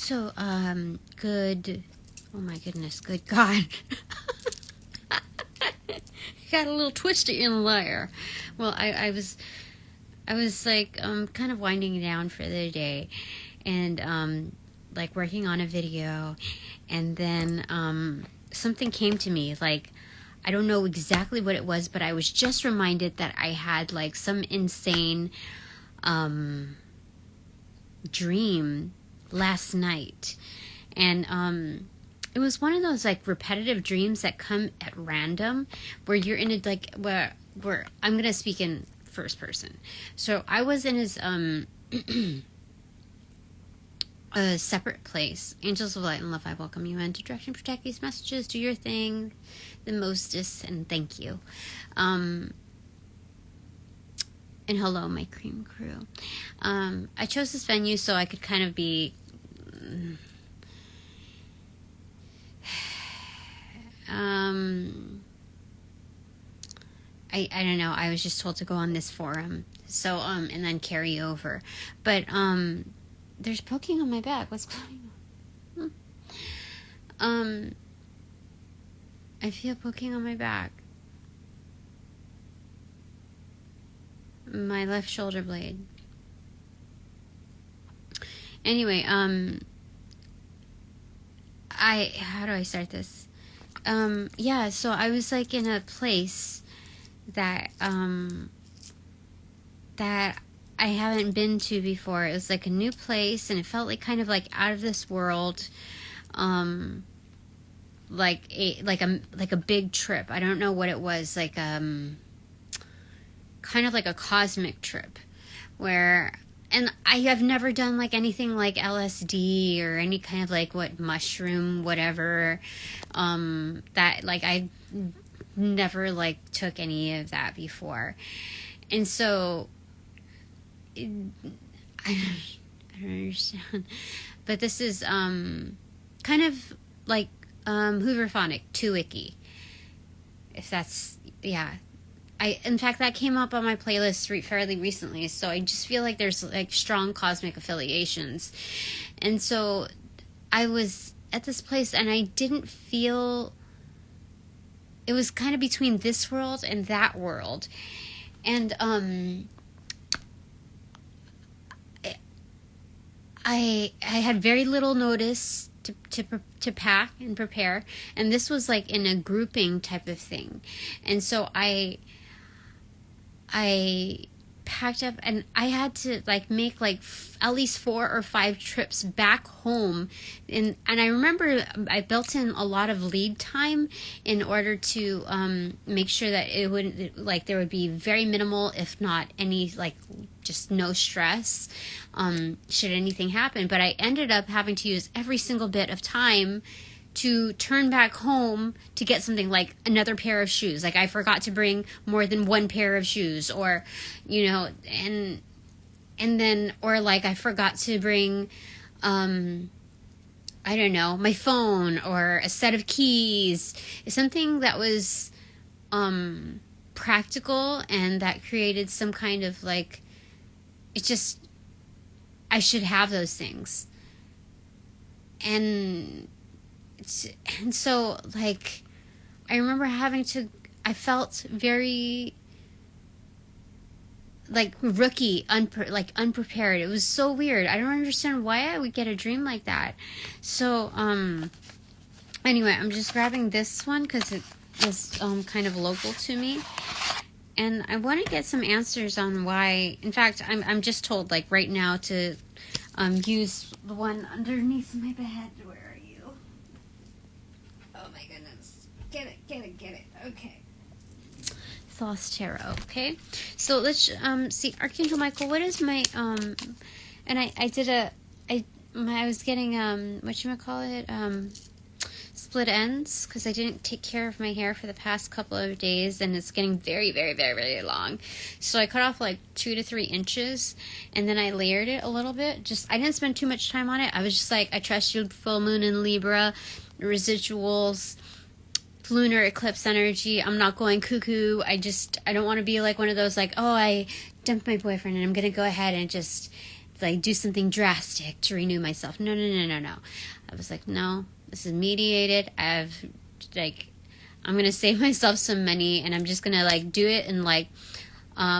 So, good, oh my goodness, good God. Got a little twisted in there. Well, I was like, kind of winding down for the day, and, like, working on a video, and then, something came to me, like, I don't know exactly what it was, but I was just reminded that I had, like, some insane, dream last night, and it was one of those like repetitive dreams that come at random, where you're in a like where I'm gonna speak in first person. So I was in his a separate place. Angels of light and love, I welcome you in to direct and protect these messages. Do your thing, the mostest, and thank you. And hello, my cream crew. I chose this venue so I could kind of be... I don't know. I was just told to go on this forum. So, and then carry over. But, there's poking on my back. What's going on? I feel poking on my back. My left shoulder blade. Anyway, how do I start this? Yeah, so I was like in a place that that I haven't been to before. It was like a new place, and it felt like kind of like out of this world. Like a big trip. I don't know what it was, like kind of like a cosmic trip, where, and I have never done like anything like LSD or any kind of like mushroom whatever, that like I never like took any of that before, and so I don't understand, but this is kind of like Hooverphonic, too icky, if that's, yeah. In fact, that came up on my playlist fairly recently, so I just feel like there's like strong cosmic affiliations. And so I was at this place, and I didn't feel, it was kind of between this world and that world. And I had very little notice to pack and prepare, and this was like in a grouping type of thing. And so I packed up, and I had to like make like at least 4 or 5 trips back home, and I remember I built in a lot of lead time in order to make sure that it wouldn't, like, there would be very minimal, if not any, like just no stress should anything happen. But I ended up having to use every single bit of time to turn back home to get something, like another pair of shoes. Like, I forgot to bring more than 1 pair of shoes, or, you know, and then, or like I forgot to bring, I don't know, my phone or a set of keys, something that was practical and that created some kind of like, it's just, I should have those things. And so, like, I remember I felt very, like, rookie, unprepared. It was so weird. I don't understand why I would get a dream like that. So, anyway, I'm just grabbing this one because it was, kind of local to me. And I want to get some answers on why. In fact, I'm just told, like, right now to, use the one underneath my bed. Where are you? Oh my goodness. Get it. Okay. Thoth Tarot, okay? So let's, see, Archangel Michael, what is my, and I was getting, whatchamacallit, split ends, because I didn't take care of my hair for the past couple of days, and it's getting very, very, very, very long. So I cut off like 2 to 3 inches, and then I layered it a little bit. I didn't spend too much time on it. I was just like, I trust you, full moon in Libra, residuals, lunar eclipse energy. I'm not going cuckoo. I don't want to be like one of those, like, oh, I dumped my boyfriend and I'm going to go ahead and just like do something drastic to renew myself. No. I was like, no, this is mediated. I'm gonna save myself some money, and I'm just gonna like do it in like I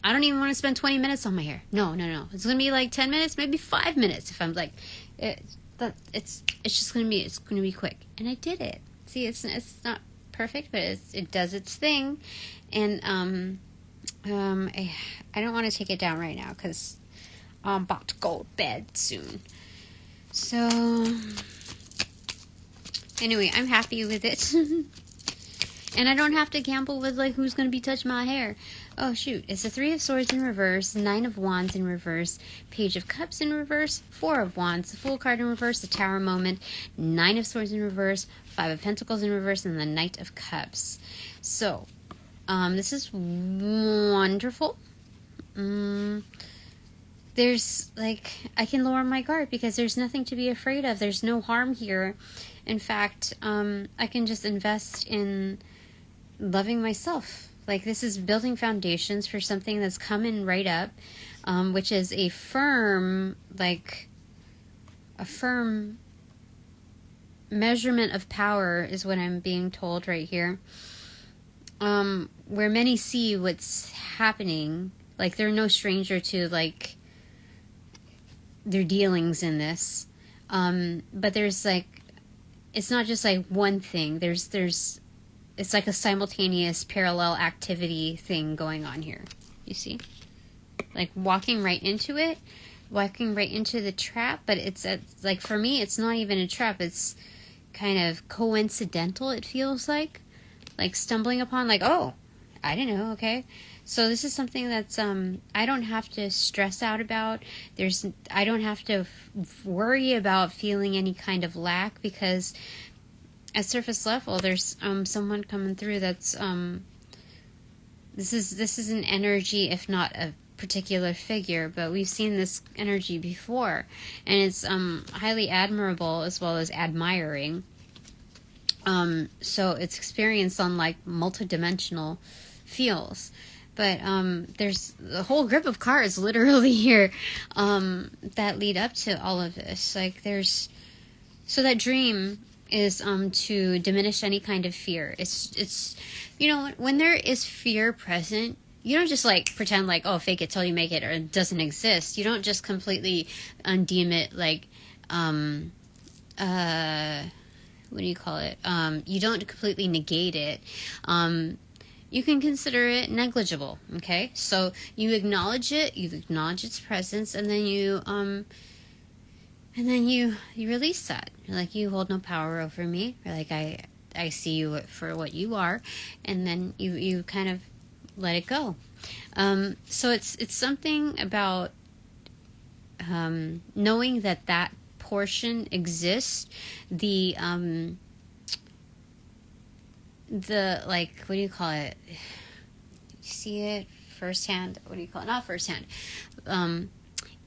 don't even want to spend 20 minutes on my hair. No. It's gonna be like 10 minutes, maybe 5 minutes if I'm like it's just gonna be quick. And I did it. See, it's not perfect, but it does its thing. And I don't want to take it down right now because I'm about to go to bed soon. So anyway, I'm happy with it. And I don't have to gamble with like who's going to be touching my hair. Oh shoot, it's the 3 of Swords in reverse, 9 of Wands in reverse, Page of Cups in reverse, 4 of Wands, the Fool card in reverse, the Tower moment, 9 of Swords in reverse, 5 of Pentacles in reverse, and the Knight of Cups. So, this is wonderful. There's like, I can lower my guard because there's nothing to be afraid of. There's no harm here. In fact, I can just invest in loving myself. Like, this is building foundations for something that's coming right up, which is a firm measurement of power is what I'm being told right here. Where many see what's happening, like they're no stranger to like their dealings in this. But there's like, it's not just like one thing. It's like a simultaneous parallel activity thing going on here. You see? Like walking right into the trap, but it's like, for me, it's not even a trap. It's kind of coincidental, it feels like stumbling upon, like, oh, I didn't know, okay. So this is something that's, I don't have to stress out about. I don't have to worry about feeling any kind of lack, because at surface level, there's someone coming through that's this is an energy, if not a particular figure, but we've seen this energy before, and it's highly admirable as well as admiring. So it's experienced on like multidimensional feels. But there's a whole grip of cards literally here that lead up to all of this. Like so that dream is to diminish any kind of fear. It's when there is fear present, you don't just like pretend like, oh, fake it till you make it, or it doesn't exist. You don't just completely undeem it, like what do you call it? You don't completely negate it. You can consider it negligible, okay? So you acknowledge it, you acknowledge its presence, and then you release that. You're like, you hold no power over me. You're like, I see you for what you are, and then you kind of let it go. So it's something about knowing that portion exists. The like, what do you call it? You see it firsthand. What do you call it? Not firsthand.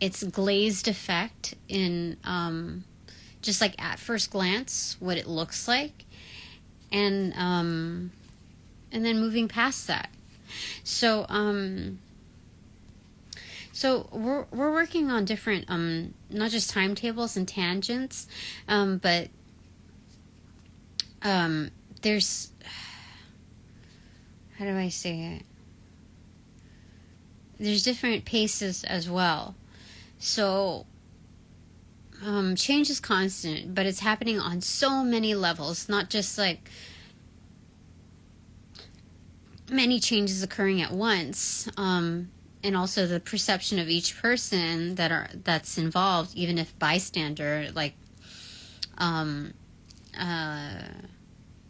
It's glazed effect in just like at first glance what it looks like, and then moving past that. So so we're working on different not just timetables and tangents, but there's, how do I say it? There's different paces as well. So change is constant, but it's happening on so many levels, not just like many changes occurring at once, and also the perception of each person that's involved, even if bystander, like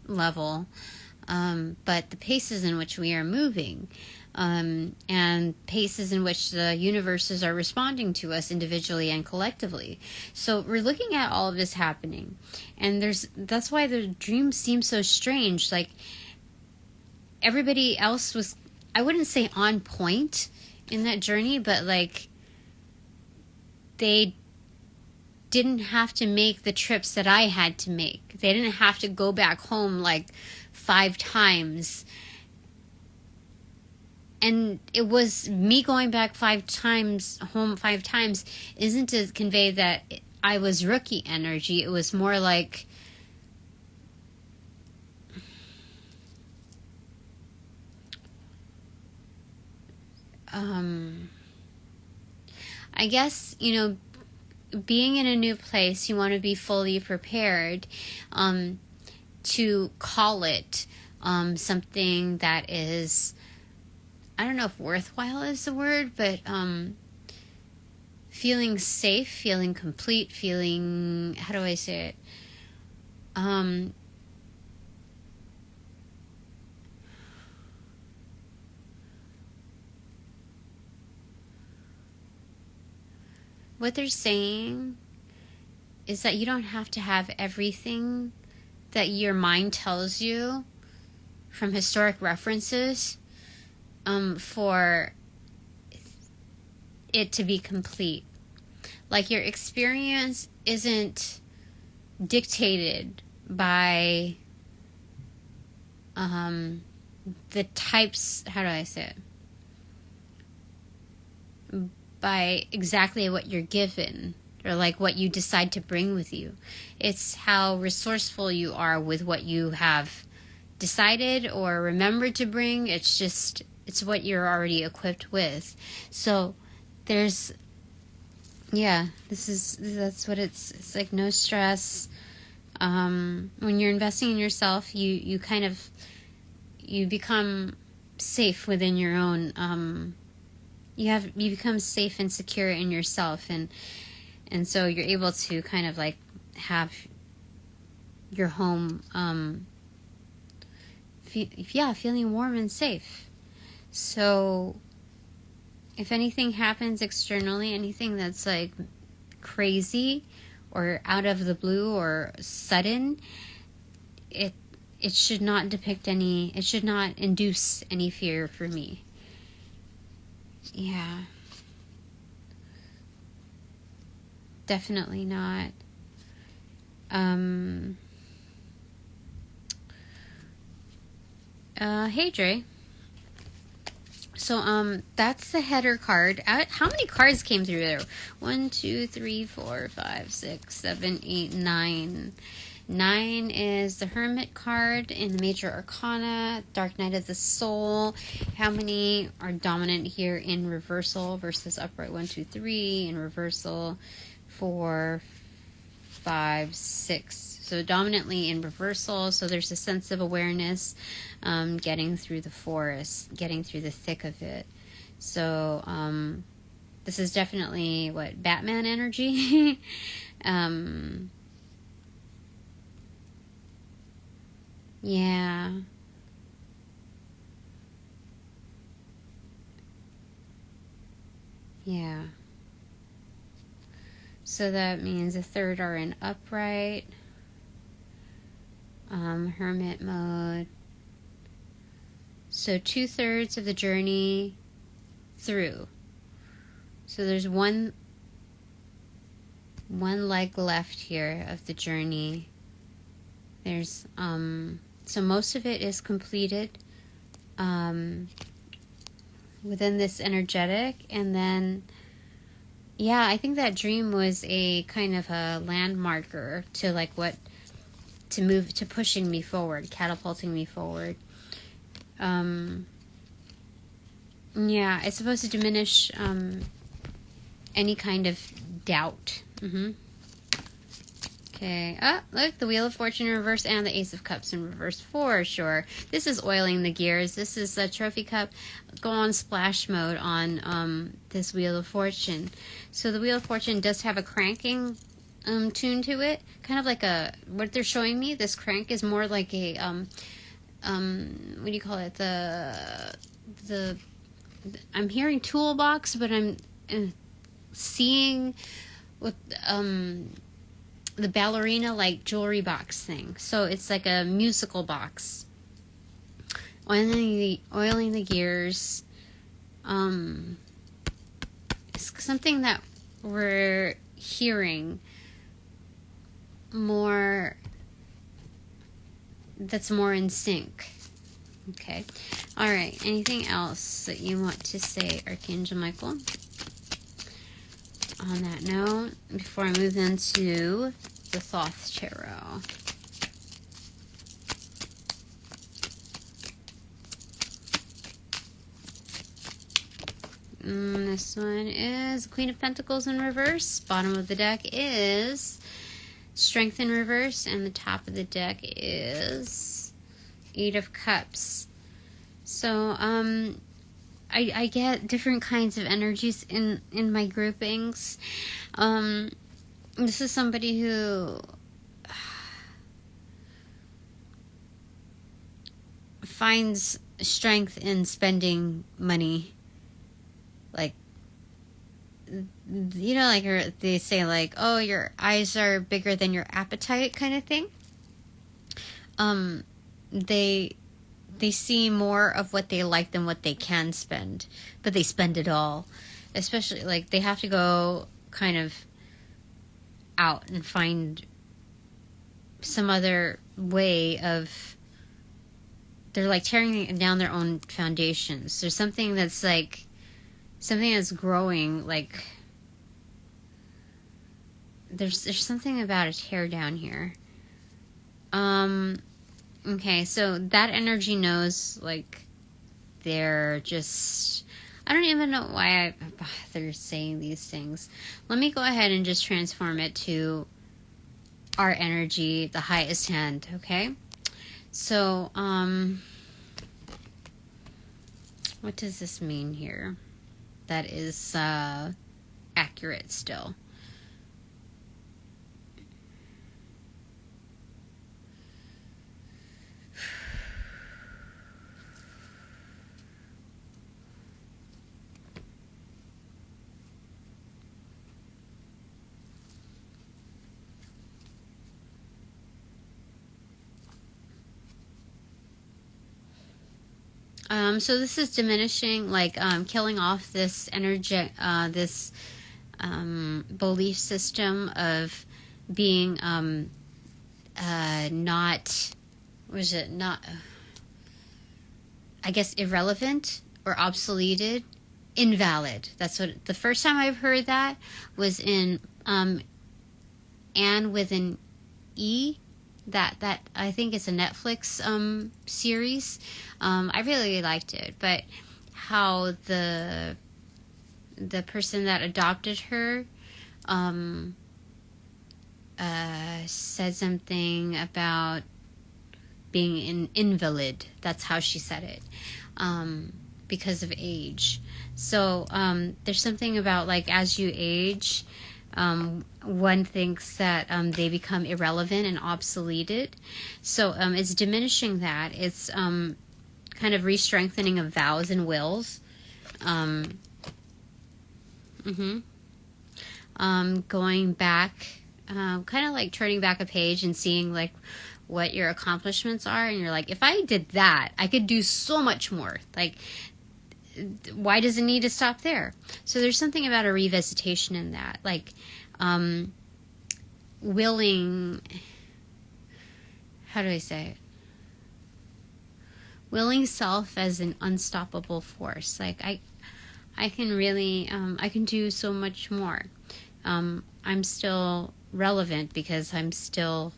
level, but the paces in which we are moving, and paces in which the universes are responding to us individually and collectively. So we're looking at all of this happening, and that's why the dream seems so strange. Like, everybody else was, I wouldn't say on point in that journey, but like they didn't have to make the trips that I had to make. They didn't have to go back home like 5 times and it was me going back 5 times, home 5 times, isn't to convey that I was rookie energy. It was more like, I guess, you know, being in a new place, you want to be fully prepared to call it something that is, I don't know if worthwhile is the word, but feeling safe, feeling complete, feeling, how do I say it? What they're saying is that you don't have to have everything that your mind tells you from historic references for it to be complete. Like, your experience isn't dictated by the types, how do I say it? By exactly what you're given, or like what you decide to bring with you. It's how resourceful you are with what you have decided or remembered to bring. It's just, it's what you're already equipped with. So there's, yeah, that's what it's like, no stress. When you're investing in yourself, you kind of, you become safe within your own, you become safe and secure in yourself, and so you're able to kind of like have your home, feeling warm and safe. So if anything happens externally, anything that's like crazy or out of the blue or sudden, it should not depict any, it should not induce any fear for me. Yeah. Definitely not. Hey Dre. So that's the header card. How many cards came through there? 1, 2, 3, 4, 5, 6, 7, 8, 9. 9 is the Hermit card in the Major Arcana, Dark Night of the Soul. How many are dominant here in reversal versus upright? 1, 2, 3 in reversal. 4, 5, 6. So dominantly in reversal. So there's a sense of awareness, getting through the forest, getting through the thick of it. So this is definitely what, Batman energy. Yeah. Yeah. So that means a third are in upright. Hermit mode. So 2/3 of the journey through. So there's one leg left here of the journey. There's so most of it is completed within this energetic, and then yeah, I think that dream was a kind of a landmarker to like what to move, to pushing me forward, catapulting me forward. Yeah, it's supposed to diminish any kind of doubt. Okay. Look, the Wheel of Fortune in reverse and the Ace of Cups in reverse for sure. This is oiling the gears. This is a Trophy Cup. Go on splash mode on this Wheel of Fortune. So the Wheel of Fortune does have a cranking tune to it. Kind of like a, what they're showing me, this crank is more like a what do you call it? The I'm hearing toolbox, but I'm seeing with the ballerina like jewelry box thing. So it's like a musical box. Oiling the gears. It's something that we're hearing more, that's more in sync. Okay. All right. Anything else that you want to say, Archangel Michael? On that note, before I move into the Thoth Tarot. This one is Queen of Pentacles in reverse. Bottom of the deck is Strength in reverse. And the top of the deck is Eight of Cups. So, I get different kinds of energies in my groupings. This is somebody who finds strength in spending money. Like, you know, like they say, like, oh, your eyes are bigger than your appetite kind of thing. They see more of what they like than what they can spend, but they spend it all. Especially, like, they have to go kind of out and find some other way of, they're like tearing down their own foundations. There's something that's like, something that's growing, like, there's something about a tear down here. Okay, so that energy knows, like, they're just, I don't even know why I bother saying these things. Let me go ahead and just transform it to our energy, the highest hand, okay? So, what does this mean here? That is accurate still. So this is diminishing, like, killing off this energy, this belief system of being not, was it not, I guess, irrelevant or obsoleted, invalid. That's what, the first time I've heard that was in Anne with an E. That I think it's a Netflix series. I really liked it, but how the person that adopted her said something about being an invalid. That's how she said it, because of age. So there's something about, like, as you age, one thinks that they become irrelevant and obsoleted. So it's diminishing that. It's kind of re-strengthening of vows and wills. Going back, kind of like turning back a page and seeing, like, what your accomplishments are. And you're like, if I did that, I could do so much more. Like, why does it need to stop there? So there's something about a revisitation in that, like, willing, how do I say it? Willing self as an unstoppable force. Like, I can really, I can do so much more. I'm still relevant because I'm still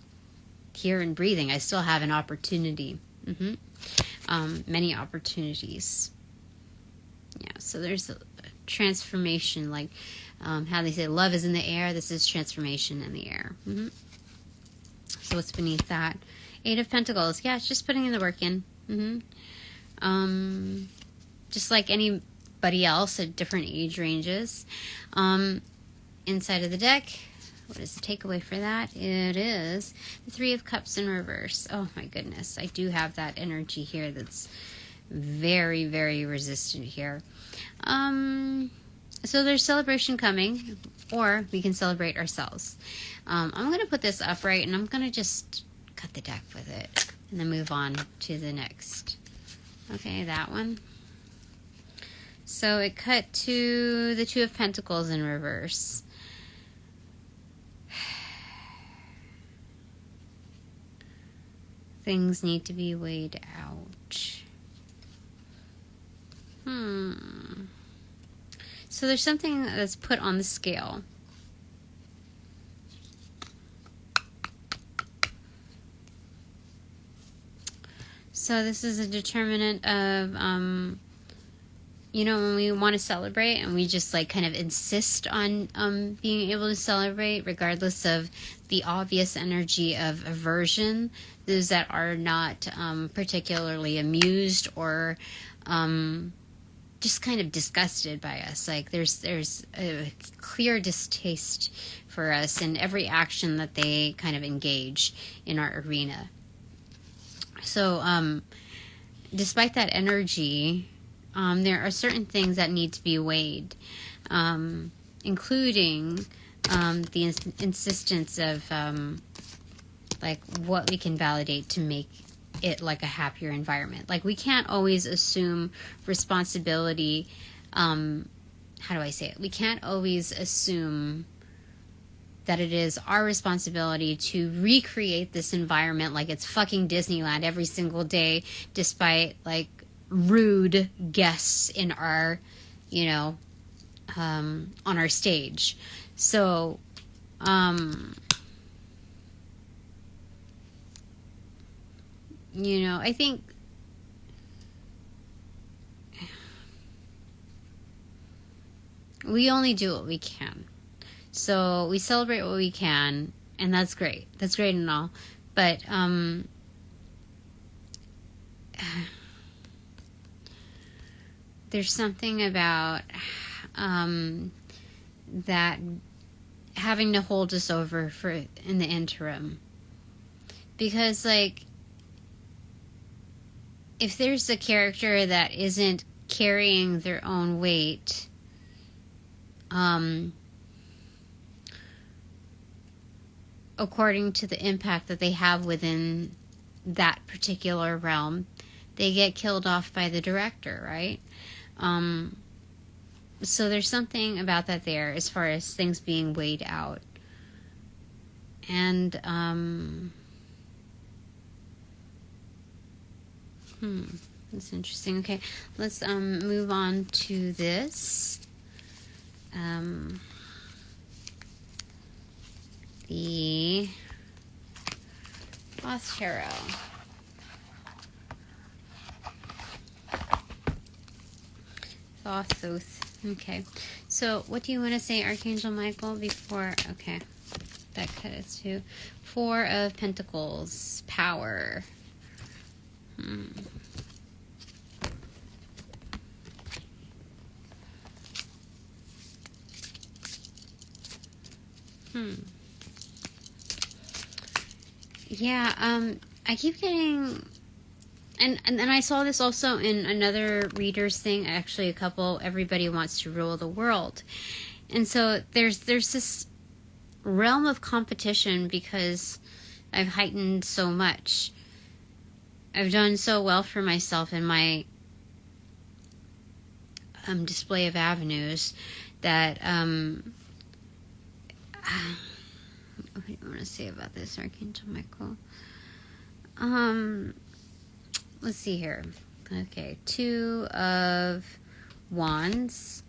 here and breathing. I still have an opportunity. Many opportunities. Yeah, so there's a transformation, like how they say love is in the air. This is transformation in the air. So what's beneath that? Eight of Pentacles. Yeah, it's just putting in the work in. Just like anybody else at different age ranges. Inside of the deck, what is the takeaway for that? It is the Three of Cups in reverse. Oh my goodness, I do have that energy here that's very, very resistant here. So there's celebration coming, or we can celebrate ourselves. I'm going to put this upright, and I'm going to just cut the deck with it, and then move on to the next. Okay, that one. So it cut to the Two of Pentacles in reverse. Things need to be weighed out. So there's something that's put on the scale. So this is a determinant of, you know, when we want to celebrate and we just like kind of insist on being able to celebrate regardless of the obvious energy of aversion, those that are not particularly amused or just kind of disgusted by us. Like there's a clear distaste for us in every action that they kind of engage in our arena. So despite that energy, there are certain things that need to be weighed, including the insistence of like what we can validate to make it like a happier environment. Like we can't always assume responsibility. How do I say it? We can't always assume that it is our responsibility to recreate this environment like it's fucking Disneyland every single day, despite like rude guests in our, you know, on our stage. So, you know, I think we only do what we can. So we celebrate what we can, and that's great. That's great and all. But there's something about that having to hold us over for in the interim. Because like if there's a character that isn't carrying their own weight, according to the impact that they have within that particular realm, they get killed off by the director, right? So there's something about that there as far as things being weighed out. And, that's interesting. Okay, let's move on to this. The Boss Tarot. Thoth. Okay. So, what do you want to say, Archangel Michael, before... Okay. That cut us to 4 of Pentacles. Power. Yeah, I keep getting... And I saw this also in another reader's thing. Actually, a couple, everybody wants to rule the world. And so there's this realm of competition because I've heightened so much. I've done so well for myself in my display of avenues that what do you want to say about this, Archangel Michael? Let's see here. Okay, 2 of Wands,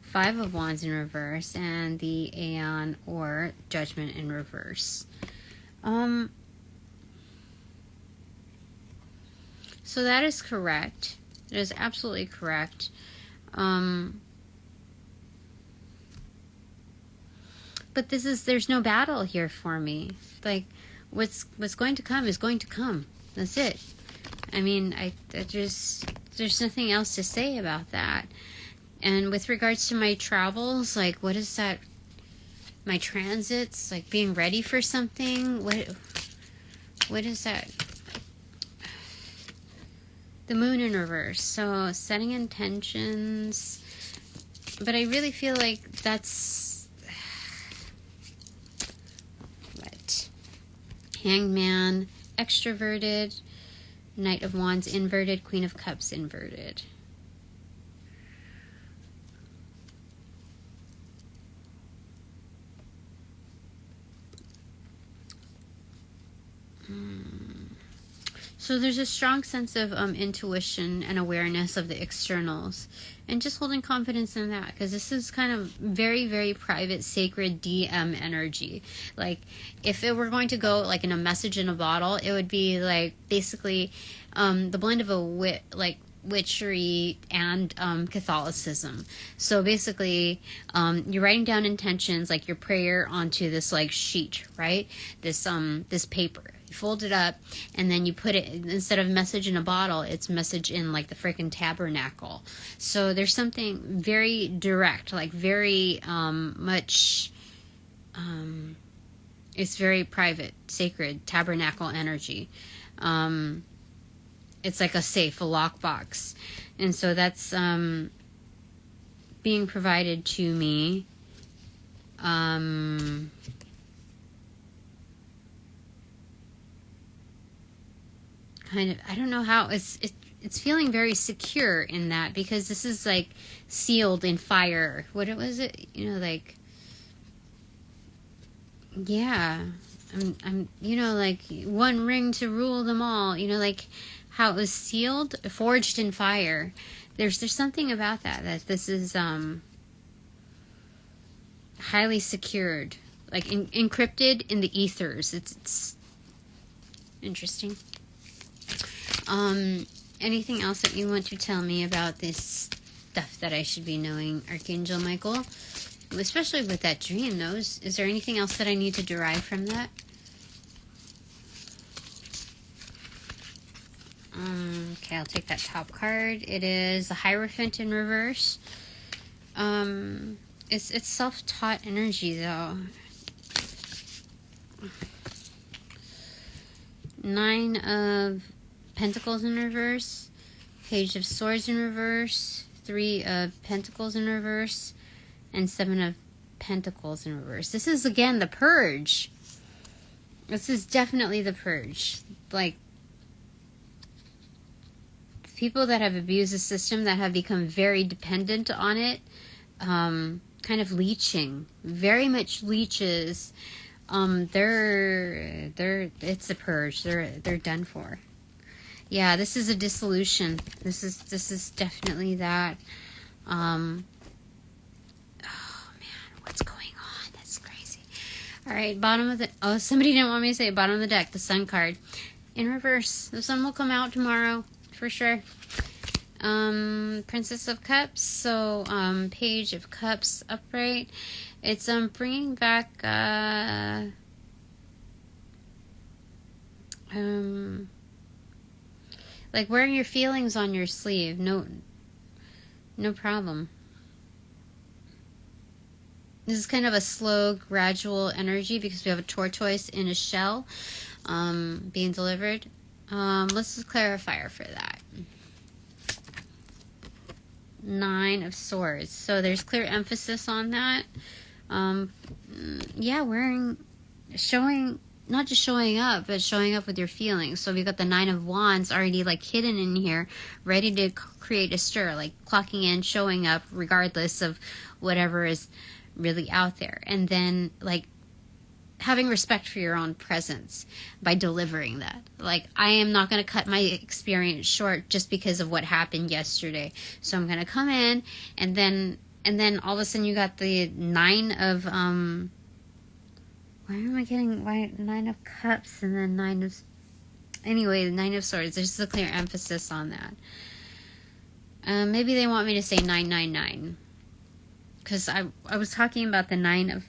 5 of Wands in reverse, and the Aeon or Judgment in reverse. So that is correct. It is absolutely correct. But there's no battle here for me. Like, what's going to come is going to come. That's it. I mean, there's nothing else to say about that. And with regards to my travels, like, what is that? My transits, like being ready for something. What is that? The Moon in reverse. So setting intentions. But I really feel like that's what? Hanged Man, extroverted. Knight of Wands inverted, Queen of Cups inverted. So there's a strong sense of intuition and awareness of the externals, and just holding confidence in that, because this is kind of very, very private, sacred DM energy. Like, if it were going to go like in a message in a bottle, it would be like basically the blend of witchery and Catholicism. So basically, you're writing down intentions, like your prayer, onto this like sheet, right? This paper. You fold it up, and then you put it, instead of message in a bottle, it's message in like the freaking tabernacle. So there's something very direct, like very much, it's very private, sacred, tabernacle energy. It's like a safe, a lockbox. And so that's being provided to me. Kind of, I don't know how, it's feeling very secure in that, because this is like sealed in fire. What was it? You know, like, yeah, I'm you know, like one ring to rule them all, you know, like how it was sealed, forged in fire. There's something about that this is highly secured, like encrypted in the ethers. It's interesting. Anything else that you want to tell me about this stuff that I should be knowing, Archangel Michael? Especially with that dream, though. Is there anything else that I need to derive from that? Okay, I'll take that top card. It is the Hierophant in reverse. It's self-taught energy, though. 9 of Pentacles in reverse, Page of Swords in reverse, 3 of Pentacles in reverse, and 7 of Pentacles in reverse. This is, again, the purge. This is definitely the purge. Like, people that have abused the system, that have become very dependent on it, kind of leeching, very much leeches. It's a purge. They're done for. Yeah, this is a dissolution. This is definitely that. Oh man, what's going on? That's crazy. All right, bottom of the. Oh, somebody didn't want me to say it. Bottom of the deck, the Sun card, in reverse. The Sun will come out tomorrow for sure. Princess of Cups. So, Page of Cups upright. It's bringing back like wearing your feelings on your sleeve. No problem. This is kind of a slow, gradual energy, because we have a tortoise in a shell being delivered. Let's just clarifier for that. 9 of Swords. So there's clear emphasis on that. Yeah, showing, not just showing up, but showing up with your feelings. So we got the 9 of Wands already like hidden in here, ready to create a stir, like clocking in, showing up regardless of whatever is really out there. And then like having respect for your own presence by delivering that. Like, I am not going to cut my experience short just because of what happened yesterday. So I'm going to come in, and then all of a sudden you got the 9 of, why am I getting 9 of Cups and then 9 of, anyway, the 9 of Swords. There's a clear emphasis on that. Maybe they want me to say 999. Because I was talking about the 9 of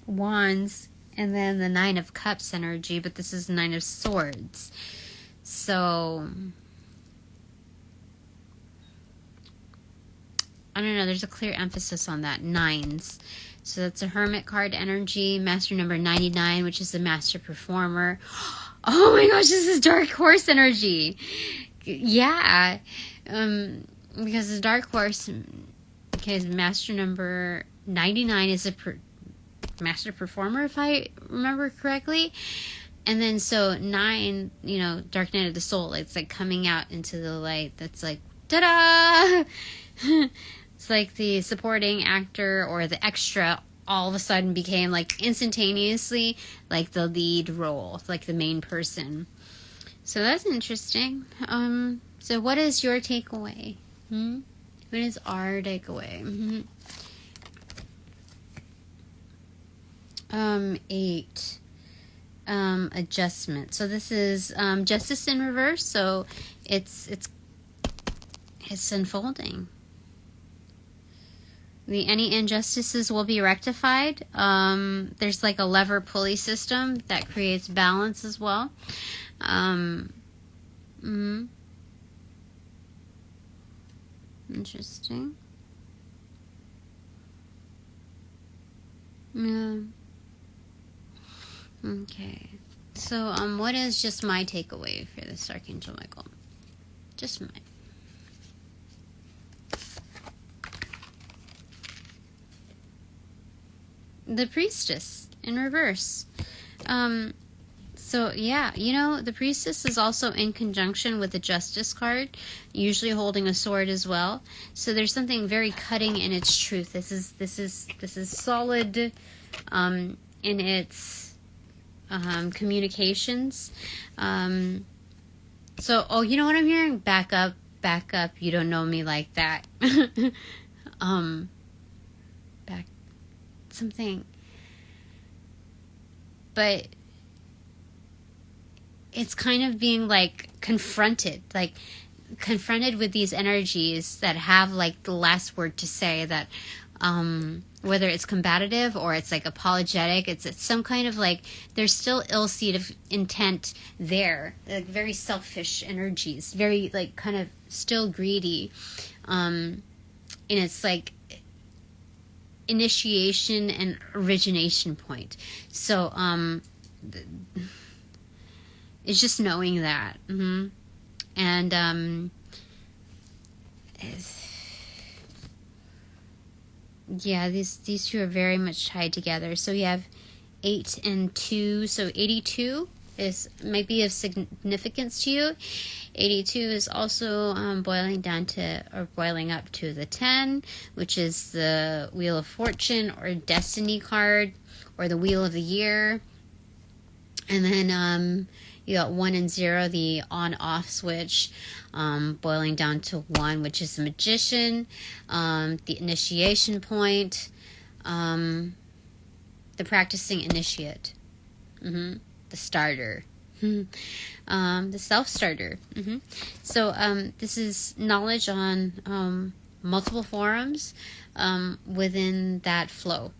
Wands and then the 9 of Cups energy, but this is 9 of Swords. So, I don't know, there's a clear emphasis on that, 9s. So that's a Hermit card energy, Master number 99, which is the Master Performer. Oh my gosh, this is Dark Horse energy. Yeah, because the Dark Horse, okay, Master number 99 is a Master Performer, if I remember correctly. And then so 9, Dark Night of the Soul, it's like coming out into the light. That's like, ta-da! It's like the supporting actor or the extra all of a sudden became like instantaneously like the lead role, like the main person. So that's interesting. So what is your takeaway? What is our takeaway? 8. Adjustment. So this is justice in reverse. So it's unfolding. Any injustices will be rectified. There's like a lever pulley system that creates balance as well. Interesting. Yeah. Okay. So, what is just my takeaway for this Archangel Michael? Just mine. The Priestess in reverse. So, yeah, the Priestess is also in conjunction with the Justice card, usually holding a sword as well. So there's something very cutting in its truth. This is solid in its communications. So, you know what I'm hearing? Back up, you don't know me like that. Back, something. But it's kind of being like confronted with these energies that have like the last word to say, that whether it's combative or it's like apologetic, it's some kind of like, there's still ill seed of intent there, like very selfish energies, very like kind of still greedy, and it's like initiation and origination point. So it's just knowing that. And yeah, these two are very much tied together. So we have 8 and 2. So 82 might be of significance to you. 82 is also boiling up to the 10, which is the Wheel of Fortune or Destiny card, or the Wheel of the Year. And then you got 1 and 0, the on-off switch, boiling down to 1, which is the Magician, the initiation point, the practicing initiate, the starter, the self-starter. So this is knowledge on multiple forums within that flow.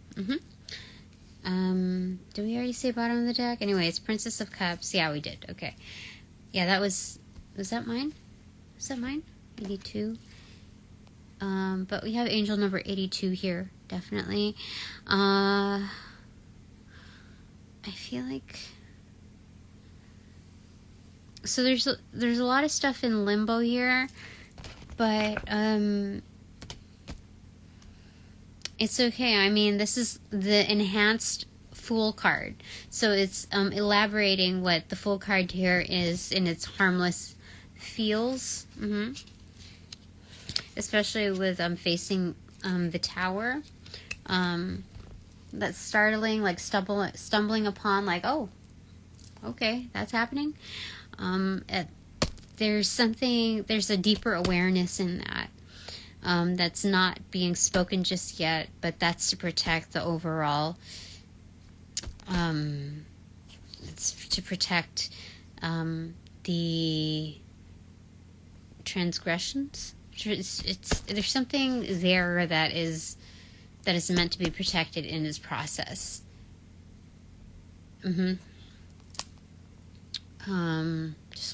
Did we already say bottom of the deck? Anyways, Princess of Cups. Yeah, we did. Okay. Yeah, was that mine? Was that mine? 82. But we have angel number 82 here, definitely. I feel like, so there's a lot of stuff in limbo here, but it's okay. I mean, this is the enhanced Fool card. So it's elaborating what the Fool card here is in its harmless feels. Especially with facing the Tower. That's startling, like stumbling upon, like, oh, okay, that's happening. There's a deeper awareness in that. That's not being spoken just yet, but that's to protect the overall, it's to protect the transgressions. There's something there that is meant to be protected in this process. Just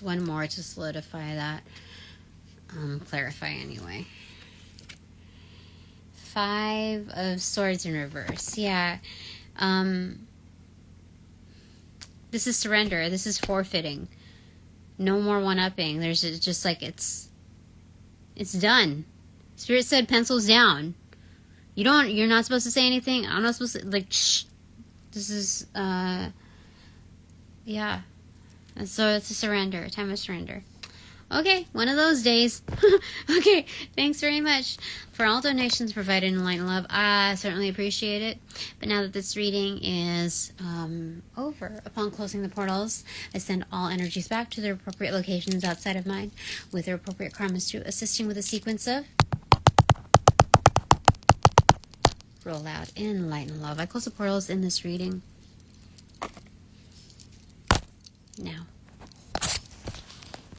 one more to solidify that, clarify anyway. 5 of Swords in reverse. Yeah. This is surrender. This is forfeiting. No more one-upping. There's just like, it's done. Spirit said pencils down. You're not supposed to say anything. I'm not supposed to, like, shh. This is, yeah. And so it's a surrender, a time of surrender. Okay, one of those days. Okay, thanks very much for all donations provided in light and love. I certainly appreciate it. But now that this reading is over, upon closing the portals, I send all energies back to their appropriate locations outside of mine, with their appropriate karmas to assisting with a sequence of roll out in light and love. I close the portals in this reading now.